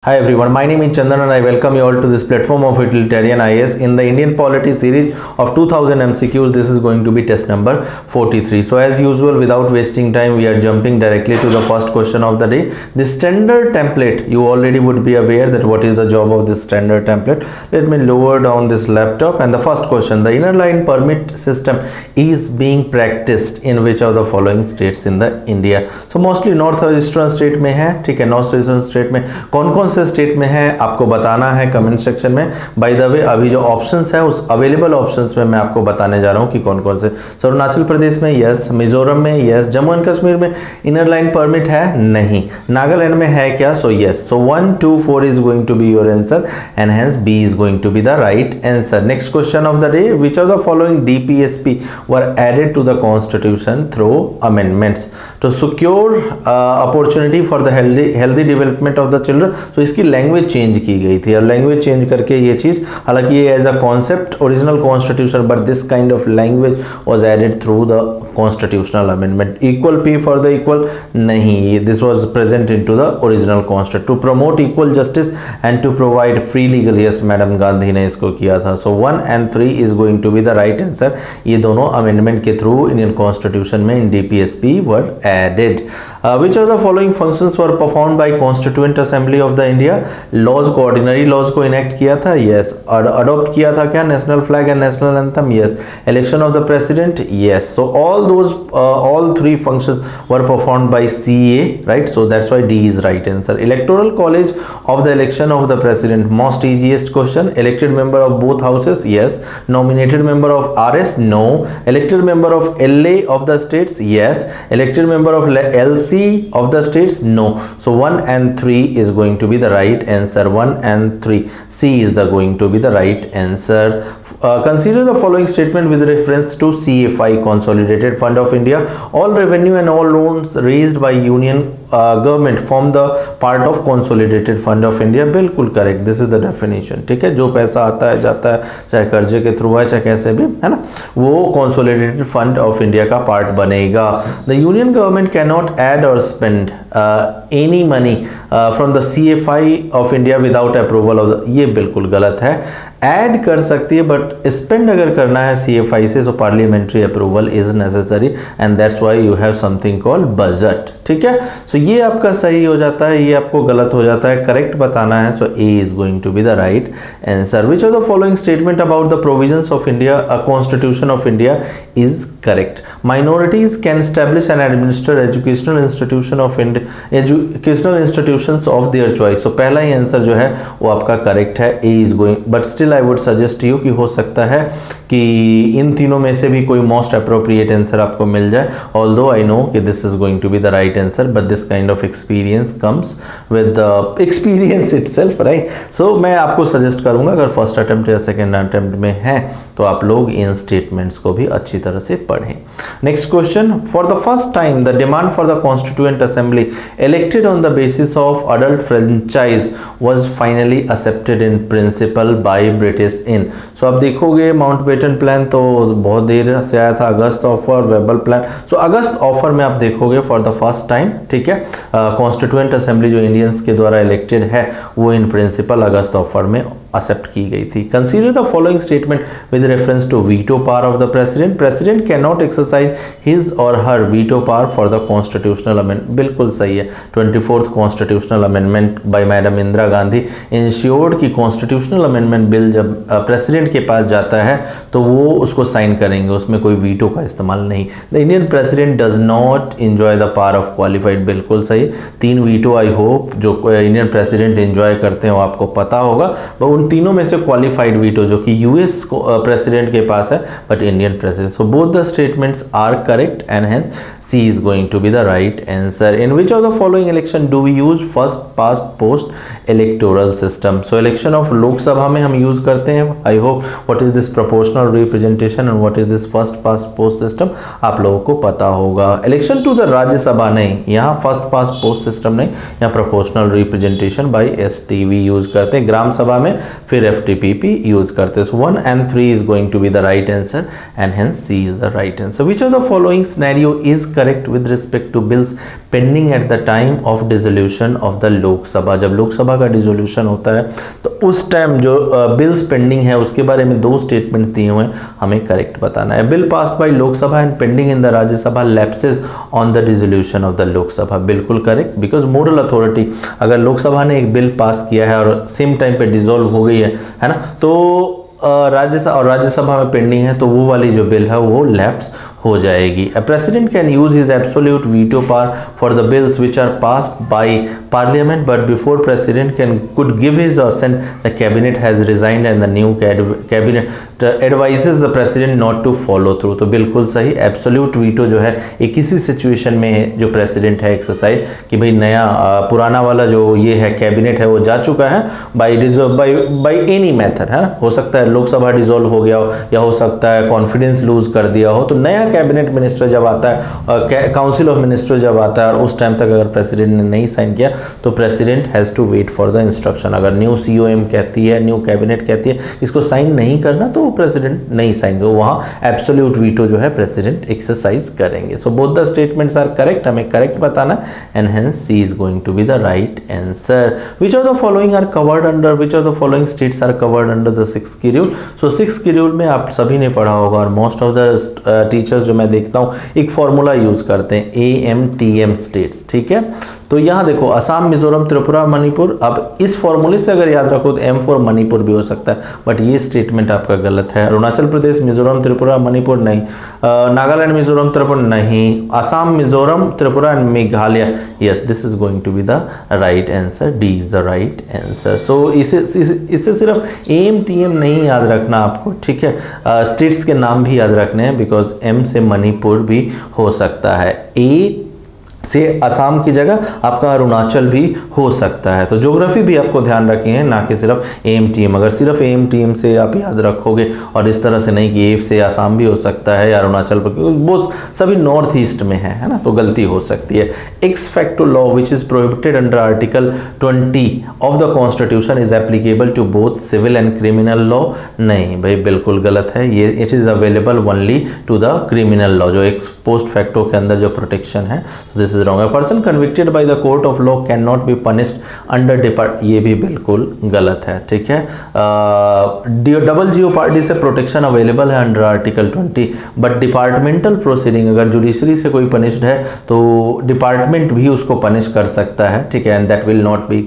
Hi everyone, my name is Chandan and I welcome you all to this platform of Utilitarian IAS. In the Indian Polity series of 2000 MCQs, this is going to be test number 43. So as usual, without wasting time, we are jumping directly to the first question of the day. The standard template, you already would be aware that what is the job of this standard template. Let me lower down this laptop and the first question, the inner line permit system is being practiced in which of the following states in the India? So mostly North Eastern state में है, ठीक है, North Eastern state में कौन-कौन से state में है आपको बताना है कमेंट सेक्शन में। बाय द वे अभी जो ऑप्शंस है उस अवेलेबल ऑप्शंस में मैं आपको बताने जा रहा हूं कि कौन-कौन से। सो अरुणाचल प्रदेश में यस, मिजोरम में यस, जम्मू एंड कश्मीर में इनर लाइन परमिट है नहीं, नागालैंड में है क्या? So yes. So 1 2 4 is going to be your answer and hence B is going to be the right answer. Next question of the day, which of the following DPSP were added to the constitution through amendments to secure opportunity for the healthy development of the children. तो इसकी language change की गई थी और language change करके ये चीज, हालांकि ये as a concept original constitution but this kind of language was added through the constitutional amendment. Equal pay for the equal नहीं, this was present into the original constitution to promote equal justice and to provide free legal. Yes, madam Gandhi ने इसको किया था। So 1 and 3 is going to be the right answer. ये दोनों amendment के through Indian constitution में in DPSP were added. Which of the following functions were performed by constituent assembly of the India? Laws को, ordinary laws को enact किया था, yes. Adopt किया था क्या? National flag and national anthem, yes. Election of the president, yes. So all three functions were performed by CA, right? So that's why D is right answer. Electoral college of the election of the president, most easiest question. Elected member of both houses, yes. Nominated member of RS, no. Elected member of LA of the states, yes. Elected member of LC of the states, no. So 1 and 3 is going to be the right answer. 1 and 3, C is going to be the right answer. Consider the following statement with reference to CFI, Consolidated Fund of India. All revenue and all loans raised by union government form the part of Consolidated Fund of India. बिल्कुल correct, this is the definition. ठीक है, जो पैसा आता है जाता है, चाहे कर्जे के थ्रू है चाहे कैसे भी, है ना, वो Consolidated Fund of India का पार्ट बनेगा। The union government cannot add or spend any money from the CFI of India without approval of the, ये बिल्कुल गलत है। ऐड कर सकती है बट स्पेंड अगर करना है CFI से तो parliamentary approval is necessary and that's why you have something called budget. ठीक है, सो ये आपका सही हो जाता है, ये आपको गलत हो जाता है, करेक्ट बताना है। So A is going to be the right answer. Which of the following statement about the provisions of India constitution of India is correct? Minorities can establish and administer educational institution of educational institutions of their choice. So पहला ही answer जो है वो आपका correct है, A is going, but still I would suggest you कि हो सकता है कि इन तीनों में से भी कोई मोस्ट अप्रोप्रिएट आंसर आपको मिल जाए। ऑल्दो आई नो कि this is going to be the right answer but this kind of experience comes with experience itself, right? So मैं आपको सजेस्ट करूंगा अगर फर्स्ट अटेम्प्ट या सेकेंड अटेम्प्ट में है तो आप लोग इन स्टेटमेंट्स को भी अच्छी तरह से पढ़ें। Next question, for the first time the demand for the constituent assembly elected on the basis of adult franchise was finally accepted in principle by British in. So आप देखोगे माउंटबेटन प्लान तो बहुत देर से आया था, अगस्त ऑफर, वेबल plan. सो अगस्त offer में आप देखोगे फॉर द फर्स्ट टाइम, ठीक है, कॉन्स्टिट्यूएंट असेंबली जो इंडियंस के द्वारा इलेक्टेड है वो इन प्रिंसिपल अगस्त ऑफर में एक्सेप्ट की गई थी। Consider the following statement with reference to veto power of the president. President can not exercise his or her veto power for the constitutional amendment. बिल्कुल सही है। 24th constitutional amendment by madam Indira Gandhi ensured कि constitutional amendment bill जब president के पास जाता है तो वो उसको साइन करेंगे, उसमें कोई वीटो का इस्तेमाल नहीं। The Indian president does not enjoy the power of qualified, बिल्कुल सही। 3 वीटो आई होप जो इंडियन प्रेसिडेंट एंजॉय करते हैं वो आपको पता होगा, उन तीनों में से क्वालिफाइड वीटो जो कि यूएस प्रेसिडेंट के पास है but Indian president. So both the statements are correct and hence C is going to be the right answer. In which of the following election do we use first past post electoral system? So election of लोक सभा में हम use use करते हैं। I hope what is this proportional representation and what is this first past post system आप लोगों को पता होगा। इलेक्शन टू द राज्यसभा नहीं, यहाँ फर्स्ट पास्ट पोस्ट सिस्टम नहीं, यहाँ proportional representation bye STV use करते हैं। ग्राम सभा में फिर FTPP यूज़ करते हैं। सो 1 and 3 is going to be the right answer and hence C is the right answer. Which of the following scenario is correct with respect to bills pending at the time of dissolution of the लोक सभा? जब लोकसभा का dissolution होता है तो उस time जो bills pending है उसके बारे में 2 स्टेटमेंट्स दिए हुए हैं, हमें करेक्ट बताना है। Bill passed by Lok Sabha and pending in the Rajya Sabha lapses on the dissolution of the Lok Sabha, बिल्कुल करेक्ट, बिकॉज मोरल अथॉरिटी, अगर लोकसभा ने एक बिल पास किया है और सेम टाइम पे डिसॉल्व हो गई है ना, तो राज्यसभा में पेंडिंग है तो वो वाली जो बिल है वो लैप्स हो जाएगी। A president can use his absolute veto power for the bills which are passed by parliament but before president could give his assent the cabinet has resigned and the new cabinet advises the president not to follow through. तो बिल्कुल सही, absolute veto जो है एक किसी situation में है जो प्रेसिडेंट है एक्सरसाइज कि भाई नया पुराना वाला जो ये है कैबिनेट है वो जा चुका है बाय एनी मेथड, है ना, हो सकता है लोकसभा डिसॉल्व हो गया हो या हो सकता है कॉन्फिडेंस लूज कर दिया हो, तो नया कैबिनेट मिनिस्टर जब आता है, काउंसिल ऑफ मिनिस्टर जब आता है और उस टाइम तक अगर प्रेसिडेंट ने नहीं साइन किया तो president has to wait for the instruction. अगर न्यू COM कहती है, न्यू कैबिनेट कहती है इसको साइन नहीं करना तो वो प्रेसिडेंट नहीं साइन करेगा, वहाँ एब्सोल्यूट वीटो जो है प्रेसिडेंट एक्सरसाइज करेंगे। So both the statements are correct, हमें करेक्ट बताना and hence C is going to be the right answer. Which of the following are covered under, which of the following states are covered under the 6th schedule? So 6th schedule में आप सभी ने पढ़ा होगा और most of the teachers जो मैं देखता हूँ एक फॉर्मूला यूज करते हैं AMTM स्टेट्स, ठीक है। तो यहाँ देखो असम, मिजोरम, त्रिपुरा, मणिपुर, अब इस फॉर्मूले से अगर याद रखो तो M4 मणिपुर भी हो सकता है, बट ये स्टेटमेंट आपका गलत है। अरुणाचल प्रदेश, मिजोरम, त्रिपुरा, मणिपुर नहीं, नागालैंड, मिजोरम, त्रिपुरा नहीं, Assam, Mizoram, Tripura and Meghalaya, yes this is going to be the right answer, D is the right answer. So इससे सिर्फ AMTM नहीं याद रखना आपको, ठीक है, स्टेट्स के नाम भी याद रखने हैं बिकॉज M से मणिपुर भी हो सकता है, A से असम की जगह आपका अरुणाचल भी हो सकता है। तो ज्योग्राफी भी आपको ध्यान रखनी है, ना कि सिर्फ AMTM। अगर सिर्फ AMTM से आप याद रखोगे और इस तरह से नहीं कि A से असम भी हो सकता है या अरुणाचल पर, वो सभी नॉर्थ ईस्ट में है ना, तो गलती हो सकती है। Ex facto law which is prohibited under article 20 of the constitution is applicable to both civil and criminal law, नहीं भाई बिल्कुल गलत है ये, it is available only to the criminal law, जो एक्स पोस्ट फैक्टो के अंदर जो प्रोटेक्शन है। तो this wrong. A person convicted by the court of law cannot be punished under ये भी बिल्कुल गलत है, ठीक है। डबल जीओपार्डी से प्रोटेक्शन अवेलेबल है under article 20, but departmental proceeding, अगर जुडिशरी से कोई पनिश्ड है तो डिपार्टमेंट भी उसको पनिश कर सकता है, ठीक है, and that will not be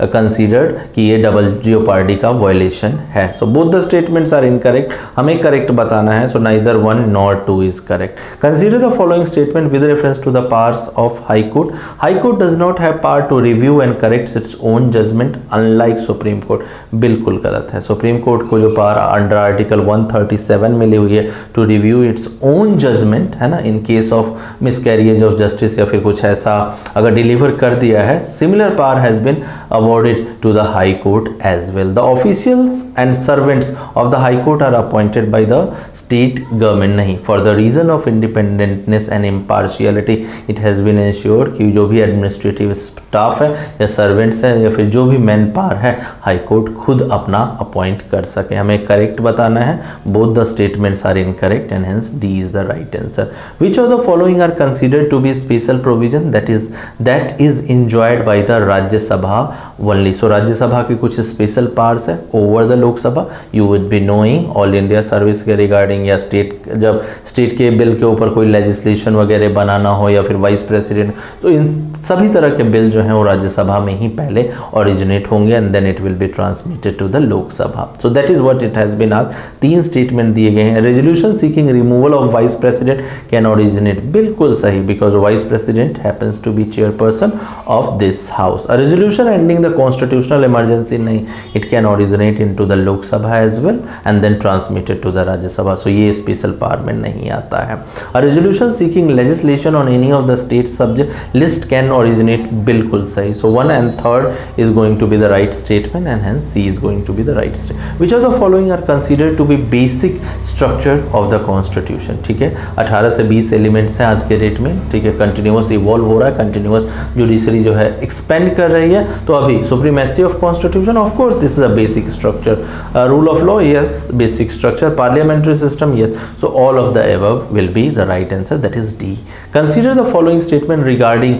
considered कि ये डबल जीओपार्डी का वायलेशन है। So both the statements are incorrect, हमें करेक्ट बताना है। So neither 1 nor 2 is correct. Consider the following statement with reference to the powers of High Court. High Court does not have power to review and correct its own judgment unlike Supreme Court. बिल्कुल गलत है। Supreme court को जो power under article 137 मिली हुई है to review its own judgement, है ना, in case of miscarriage of justice या फिर कुछ ऐसा अगर डिलीवर कर दिया है, similar power has been awarded to the high court as well. The officials and servants of the high court are appointed by the state government, नहीं, for the reason of independentness and impartiality it has been ensure कि जो भी administrative staff है या servants है या फिर जो भी मैन पावर है हाई कोर्ट खुद अपना अपॉइंट कर सके। हमें करेक्ट बताना है। Both the statements are incorrect and hence D is the right answer. Which of the following are considered to be special provision that is enjoyed by the Rajya Sabha only. So Rajya Sabha की कुछ special powers है over the Lok Sabha. You would be knowing all India service के regarding या जब state के bill के ऊपर कोई लेजिस्लेशन वगैरह बनाना हो या फिर वाइस प्रेसिडेंट, तो इन सभी तरह के बिल जो हैं वो राज्यसभा में ही पहले ओरिजिनेट होंगे and then it will be transmitted to the Lok Sabha. So that is what it has been asked. 3 statement दिए गए हैं। Resolution seeking removal of vice president can originate, बिल्कुल सही, because vice president happens to be chairperson of this house. A resolution ending the constitutional emergency, नहीं, it can originate into the Lok Sabha as well and then transmitted to the Rajya Sabha. So ये special power में नहीं आता है। A resolution seeking legislation on any of the states subject list can originate, बिल्कुल सही. So 1 and 3rd is going to be the right statement and hence C is going to be the right statement. Which of the following are considered to be basic structure of the constitution? ठीक है, 18 से 20 elements हैं आज के date में. ठीक है, continuous evolve हो रहा है, कंटिन्यूस जुडिशरी जो है एक्सपेंड कर रही है. तो अभी supremacy of constitution, of course this is a basic structure. Rule of law, yes, basic structure. Parliamentary system, yes. So all of the above will be the right answer, that is D. Consider the following statement regarding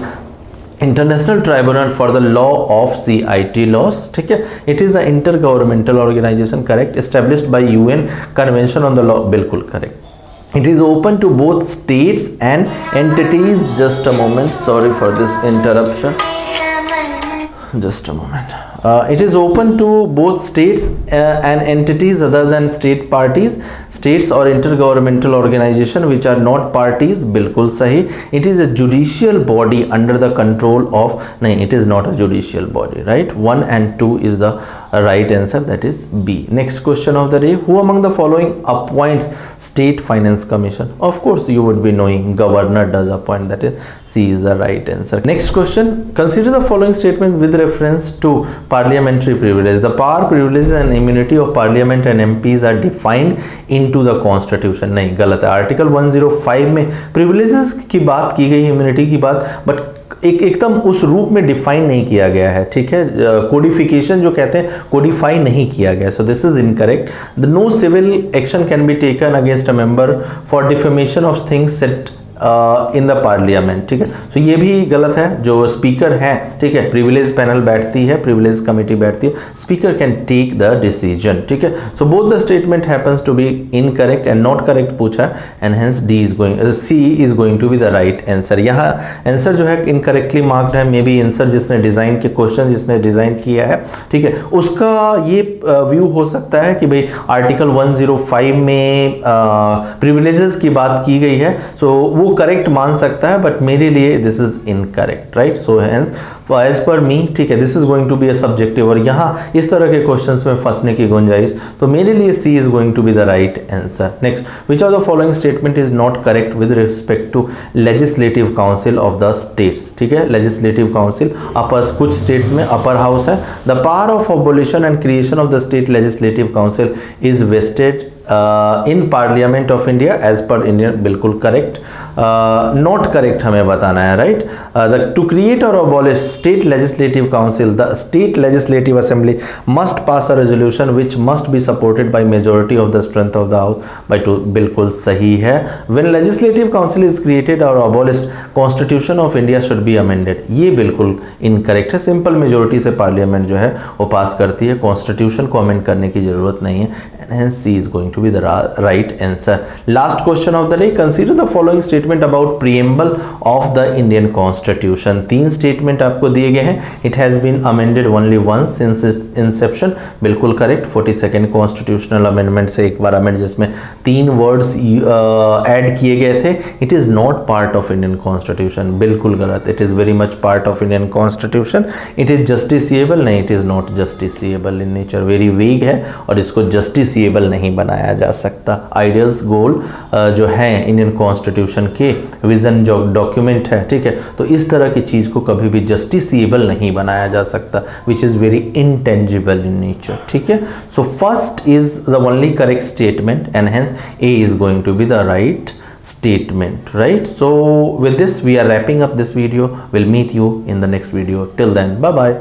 international tribunal for the law of CIT laws. ठीक है, it is a intergovernmental organization, correct, established by UN convention on the law, बिल्कुल correct. It is open to both states and entities. Just a moment, sorry for this interruption. Just a moment. It is open to both states and entities other than state parties, states or intergovernmental organization which are not parties, बिल्कुल सही. It is a judicial body under the control of, नहीं, it is not a judicial body, right? 1 and 2 is the right answer, that is B. Next question of the day, who among the following appoints State Finance Commission? Of course you would be knowing, governor does appoint, that is C is the right answer. Next question, consider the following statement with reference to parliamentary privilege. The power, privileges and immunity of parliament and MPs are defined into the constitution. नहीं, गलत है. Article 105 में privileges की बात की गई, immunity की बात, बट एकदम उस रूप में डिफाइन नहीं किया गया है. ठीक है, कोडिफिकेशन जो कहते हैं, कोडिफाई नहीं किया गया. So this is incorrect. The no civil action can be taken against a member for defamation of things set in the parliament. ठीक है, तो ये भी गलत है. जो स्पीकर है, ठीक है, प्रिविलेज पैनल बैठती है, प्रिविलेज कमेटी बैठती है, speaker can take the decision. ठीक है, so both the statement happens to be incorrect and not correct पूछा, and hence D is going, C is going to be the right answer. यहाँ answer जो है incorrectly marked है. Maybe answer जिसने design के question जिसने design किया है, ठीक है, उसका ये व्यू हो सकता है कि भाई आर्टिकल 105 में प्रिविलेजेस की बात की गई है, सो वो करेक्ट मान सकता है, बट मेरे लिए this is incorrect, right. So hence as per me, ठीक है, this is going to be a subjective, और यहाँ इस तरह के क्वेश्चंस में फंसने की गुंजाइश, तो मेरे लिए C is going to be the right answer. Next, which of the following statement is not correct with respect to legislative council of the states. ठीक है, लेजिस्लेटिव काउंसिल अपर, कुछ स्टेट्स में अपर हाउस है. The power of abolition and creation of the state legislative council is vested in parliament of India as per Indian, बिल्कुल correct. Not correct हमें बताना है, right. To create और abolish state legislative council, the state legislative assembly must pass a resolution which must be supported by majority of the strength of the house by 2, बिल्कुल सही है. When legislative council is created or abolished, constitution of India should be amended, ये बिल्कुल incorrect है. Simple majority से parliament जो है वो पास करती है, कॉन्स्टिट्यूशन को अमेंड करने की जरूरत नहीं है, and hence C is going to be the right answer. Last question of the day, consider the following statement about preamble of the Indian Constitution. 3 statement आपको दिए गए हैं. It has been amended only once since its inception, बिल्कुल correct. 42nd constitutional amendment से एक बार amend, जिसमें 3 words add किए गए थे. It is not part of Indian Constitution, बिल्कुल गलत. It is very much part of Indian Constitution. It is justiciable, नहीं, it is not justiciable in nature, very vague है, और इसको justiciable नहीं बनाया जा सकता. आइडियल्स गोल जो है इंडियन कॉन्स्टिट्यूशन के विजन जो डॉक्यूमेंट है, ठीक है, तो इस तरह की चीज को कभी भी जस्टिसिएबल नहीं बनाया जा सकता, which is very intangible in nature. ठीक है, so first is the only correct statement and hence A is going to be the right statement, right. So with this we are wrapping up this video. We'll meet you in the next video. Till then, bye bye.